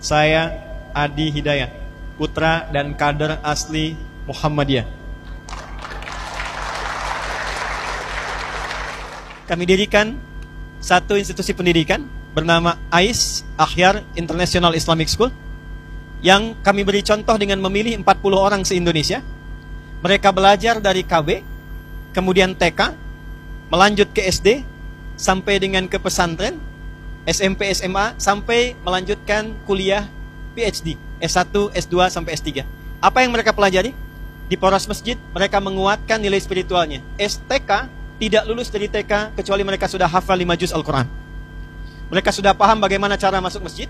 Saya Adi Hidayat, putra dan kader asli Muhammadiyah. Kami dirikan satu institusi pendidikan bernama AIS, Akhyar International Islamic School, yang kami beri contoh dengan memilih 40 orang se-Indonesia. Mereka belajar dari KB, kemudian TK, melanjut ke SD, sampai dengan ke pesantren, SMP, SMA, sampai melanjutkan kuliah PhD, S1, S2, sampai S3. Apa yang mereka pelajari? Di poros masjid, mereka menguatkan nilai spiritualnya. STK tidak lulus dari TK, kecuali mereka sudah hafal 5 juz Al-Quran. Mereka sudah paham bagaimana cara masuk masjid,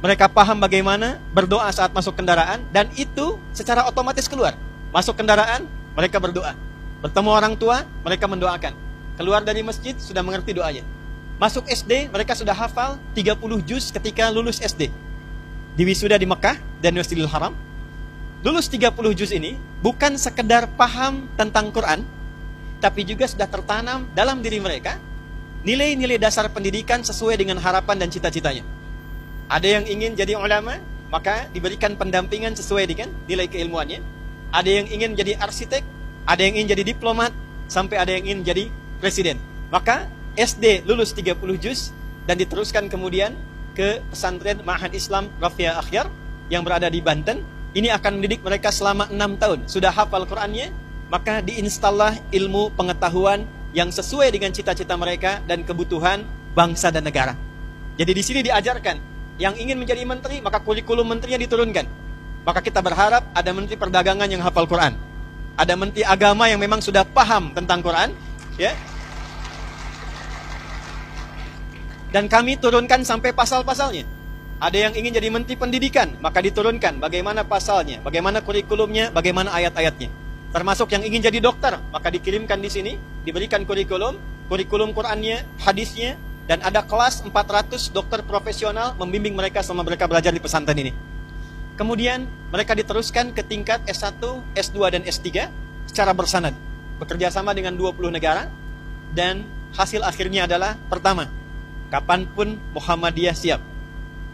mereka paham bagaimana berdoa saat masuk kendaraan, dan itu secara otomatis keluar. Masuk kendaraan, mereka berdoa. Bertemu orang tua, mereka mendoakan. Keluar dari masjid, sudah mengerti doanya. Masuk SD, mereka sudah hafal 30 juz ketika lulus SD. Di wisuda di Mekah dan Masjidil Haram. Lulus 30 juz ini bukan sekedar paham tentang Quran, tapi juga sudah tertanam dalam diri mereka nilai-nilai dasar pendidikan sesuai dengan harapan dan cita-citanya. Ada yang ingin jadi ulama, maka diberikan pendampingan sesuai dengan nilai keilmuannya. Ada yang ingin jadi arsitek, ada yang ingin jadi diplomat, sampai ada yang ingin jadi presiden. Maka SD lulus 30 juz dan diteruskan kemudian ke pesantren Ma'had Islam Rafia Akhyar yang berada di Banten. Ini akan mendidik mereka selama 6 tahun. Sudah hafal Qur'annya, maka diinstallah ilmu pengetahuan yang sesuai dengan cita-cita mereka dan kebutuhan bangsa dan negara. Jadi di sini diajarkan, yang ingin menjadi menteri, maka kurikulum menterinya diturunkan. Maka kita berharap ada menteri perdagangan yang hafal Quran, ada menteri agama yang memang sudah paham tentang Quran, ya. Dan kami turunkan sampai pasal-pasalnya. Ada yang ingin jadi menteri pendidikan, maka diturunkan bagaimana pasalnya, bagaimana kurikulumnya, bagaimana ayat-ayatnya. Termasuk yang ingin jadi dokter, maka dikirimkan di sini, diberikan kurikulum Qurannya, hadisnya, dan ada kelas 400 dokter profesional membimbing mereka selama mereka belajar di pesantren ini. Kemudian mereka diteruskan ke tingkat S1, S2, dan S3 secara bersanad, bekerja sama dengan 20 negara, dan hasil akhirnya adalah, pertama, kapanpun Muhammadiyah siap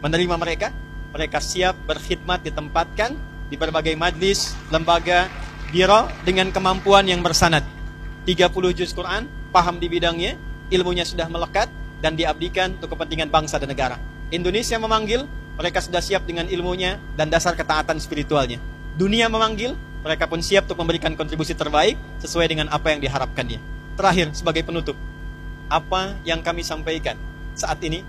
menerima mereka, mereka siap berkhidmat, ditempatkan di berbagai majlis, lembaga, biro dengan kemampuan yang bersanad. 30 juz Quran, paham di bidangnya, ilmunya sudah melekat, dan diabdikan untuk kepentingan bangsa dan negara. Indonesia memanggil, mereka sudah siap dengan ilmunya dan dasar ketaatan spiritualnya. Dunia memanggil, mereka pun siap untuk memberikan kontribusi terbaik sesuai dengan apa yang diharapkannya. Terakhir, sebagai penutup, apa yang kami sampaikan saat ini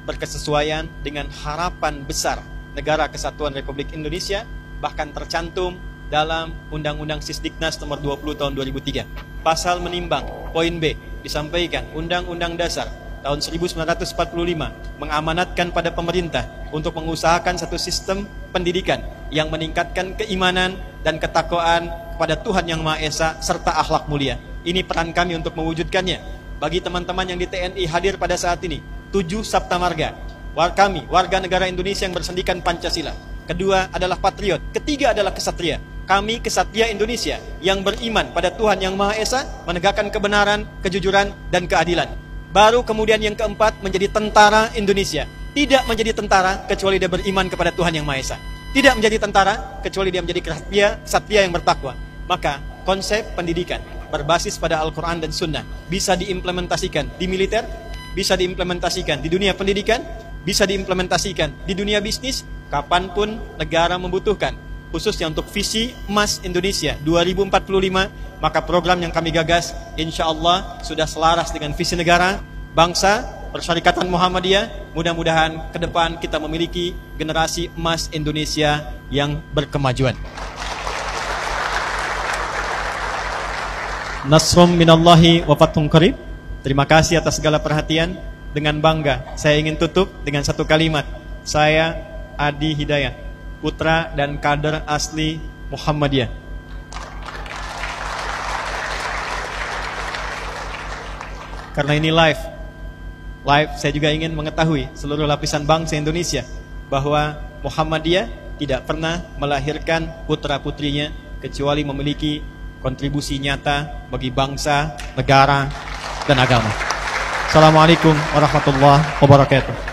berkesesuaian dengan harapan besar Negara Kesatuan Republik Indonesia, bahkan tercantum dalam Undang-Undang Sisdiknas nomor 20 tahun 2003. Pasal menimbang, poin B, disampaikan Undang-Undang Dasar tahun 1945 mengamanatkan pada pemerintah untuk mengusahakan satu sistem pendidikan yang meningkatkan keimanan dan ketakwaan kepada Tuhan Yang Maha Esa serta akhlak mulia. Ini peran kami untuk mewujudkannya. Bagi teman-teman yang di TNI hadir pada saat ini, 7 Sabta Marga, kami warga negara Indonesia yang bersendikan Pancasila. Kedua adalah patriot, ketiga adalah kesatria. Kami kesatria Indonesia yang beriman pada Tuhan Yang Maha Esa, menegakkan kebenaran, kejujuran, dan keadilan. Baru kemudian yang keempat menjadi tentara Indonesia. Tidak menjadi tentara kecuali dia beriman kepada Tuhan Yang Maha Esa. Tidak menjadi tentara kecuali dia menjadi kesatria yang bertakwa. Maka konsep pendidikan berbasis pada Al-Quran dan Sunnah bisa diimplementasikan di militer, bisa diimplementasikan di dunia pendidikan, bisa diimplementasikan di dunia bisnis, kapanpun negara membutuhkan. Khususnya untuk visi emas Indonesia 2045, maka program yang kami gagas insya Allah sudah selaras dengan visi negara, bangsa, Persyarikatan Muhammadiyah. Mudah-mudahan ke depan kita memiliki generasi emas Indonesia yang berkemajuan. Nasrum minallahi wa fathun qarib. Terima kasih atas segala perhatian. Dengan bangga saya ingin tutup dengan satu kalimat. Saya Adi Hidayat, putra dan kader asli Muhammadiyah. Karena ini live, saya juga ingin mengetahui seluruh lapisan bangsa Indonesia bahwa Muhammadiyah tidak pernah melahirkan putra-putrinya kecuali memiliki kontribusi nyata bagi bangsa, negara, dan agama. Assalamualaikum warahmatullahi wabarakatuh.